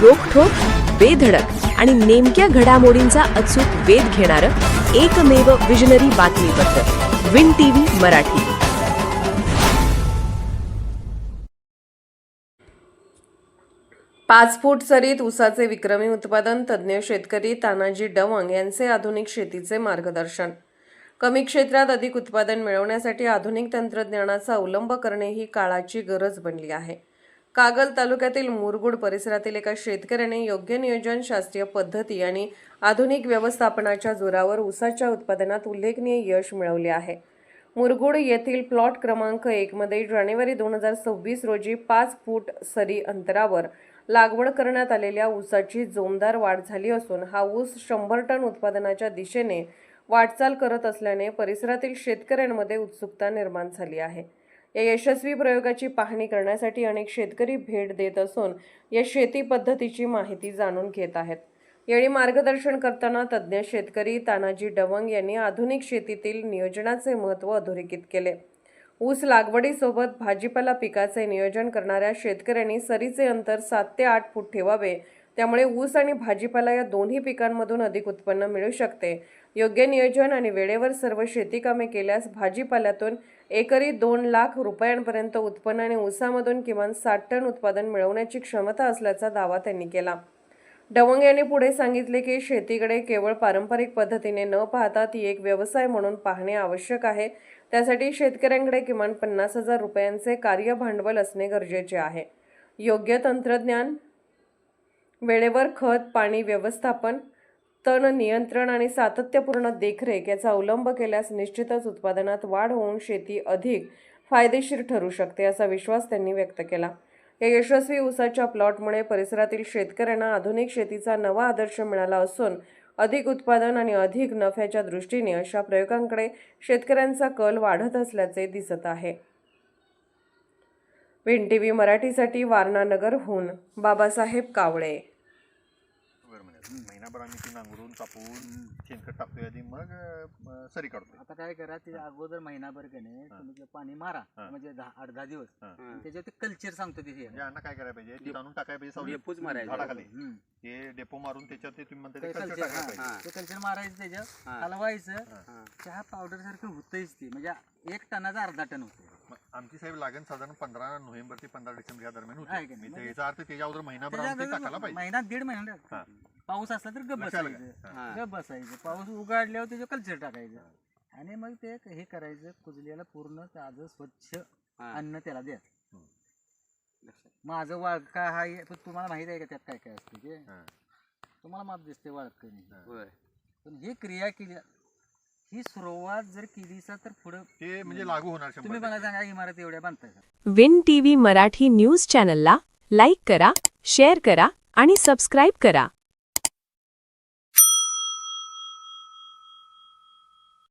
रोखठोक, बेधडक आणि नेमक्या घडामोडींचा अचूक वेध घेणारं एकमेव विजनरी बातमीपत्र विन टीव्ही मराठी. 5 फूट सरीत ऊसाचे विक्रमी उत्पादन. तज्ज्ञ शेतकरी तानाजी डवंग यांचे आधुनिक शेतीचे मार्गदर्शन. कमी क्षेत्रात अधिक उत्पादन मिळवण्यासाठी आधुनिक तंत्रज्ञानाचा अवलंब करणे ही काळाची गरज बनली आहे. कागल तालुक्यातील मुरगुड परिसरातील एका शेतकऱ्याने योग्य नियोजन, शास्त्रीय पद्धती आणि आधुनिक व्यवस्थापनाच्या जोरावर ऊसाच्या उत्पादनात उल्लेखनीय यश मिळवले आहे. मुरगुड येथील प्लॉट क्रमांक 1 मध्ये जानेवारी 2026 रोजी 5 फूट सरी अंतरावर लागवड करण्यात आलेल्या ऊसाची जोमदार वाढ झाली असून हा ऊस 100 टन उत्पादनाच्या दिशेने वाटचाल करत असल्याने परिसरातील शेतकऱ्यांमध्ये उत्सुकता निर्माण झाली आहे. या यशस्वी प्रयोगाची पाहणी करण्यासाठी अनेक शेतकरी भेट देत असून या शेती पद्धतीची माहिती जाणून घेत आहेत. यावेळी मार्गदर्शन करताना तज्ज्ञ शेतकरी तानाजी डवंग यांनी आधुनिक शेतीतील नियोजनाचे महत्त्व अधोरेखित केले. ऊस लागवडीसोबत भाजीपाला पिकाचे नियोजन करणाऱ्या शेतकऱ्यांनी सरीचे अंतर 7 ते 8 फूट ठेवावे, त्यामुळे ऊस आणि भाजीपाला या दोन्ही पिकांमधून अधिक उत्पन्न मिळू शकते. योग्य नियोजन आणि वेळेवर सर्व शेती कामे केल्यास भाजीपाल्यातून एकरी 2 लाख रुपयांपर्यंत उत्पन्न आणि ऊसामधून किमान 60 टन उत्पादन मिळवण्याची क्षमता असल्याचा दावा त्यांनी केला. डवंग यांनी पुढे सांगितले की शेतीकडे केवळ पारंपरिक पद्धतीने न पाहता ती एक व्यवसाय म्हणून पाहणे आवश्यक आहे. त्यासाठी शेतकऱ्यांकडे किमान 50,000 रुपयांचे कार्यभांडवल असणे गरजेचे आहे. योग्य तंत्रज्ञान, वेळेवर खत, पाणी व्यवस्थापन, तण नियंत्रण आणि सातत्यपूर्ण देखरेख याचा अवलंब केल्यास निश्चितच उत्पादनात वाढ होऊन शेती अधिक फायदेशीर ठरू शकते, असा विश्वास त्यांनी व्यक्त केला. या यशस्वी ऊसाच्या प्लॉटमुळे परिसरातील शेतकऱ्यांना आधुनिक शेतीचा नवा आदर्श मिळाला असून अधिक उत्पादन आणि अधिक नफ्याच्या दृष्टीने अशा प्रयोगांकडे शेतकऱ्यांचा कल वाढत असल्याचे दिसत आहे. विन टीव्ही मराठीसाठी वारणा नगरहून बाबासाहेब कावळे. महिनाभर आम्ही ती नांगरून कापून शेणखत टाकतोय आधी, मग सरी काढतोय. आता काय करा, ते अगोदर महिनाभर का नाही तुम्ही ते पाणी मारा, म्हणजे 8-10 दिवस त्याच्यावर ते कल्चर सांगतो तिथे. यांना काय करायला पाहिजे, ते आणून टाकायला पाहिजे डेपोच मारायचं झाडाखाली. ते डेपो मारून त्याच्यात ते तुम्ही म्हणता कल्चर मारायचं, त्याच्यावर हलवायचं. चहा पावडर सारखं होतंच ते, म्हणजे 1 टनाचा अर्धा टन होते. आमची साहेब लागण साधारण 15 नोव्हेंबर ते 15 डिसेंबर या दरम्यान होते. याचा अर्थ त्याच्या अगोदर महिनाभर टाकायला पाहिजे. महिना 1.5 महिना पाऊस असला तर गप बसायचं. पाऊस उघडल्यावर त्याचं कल्चर टाकायचं आणि मग ते हे करायचं, कुजल्याला पूर्ण ताजं स्वच्छ अन्न त्याला द्या. माझं वाळका हा पण तुम्हाला माहित आहे का त्यात काय काय असतं ते? तुम्हाला माप दिसते वाळक, पण ही क्रिया केली, ही सुरुवात जर केली तर पुढे ते म्हणजे लागू होणार. तुम्ही मला सांगा, इमारत एवढ्या बांधताय. विन टीव्ही मराठी न्यूज चॅनलला लाईक करा, शेअर करा आणि सबस्क्राईब करा.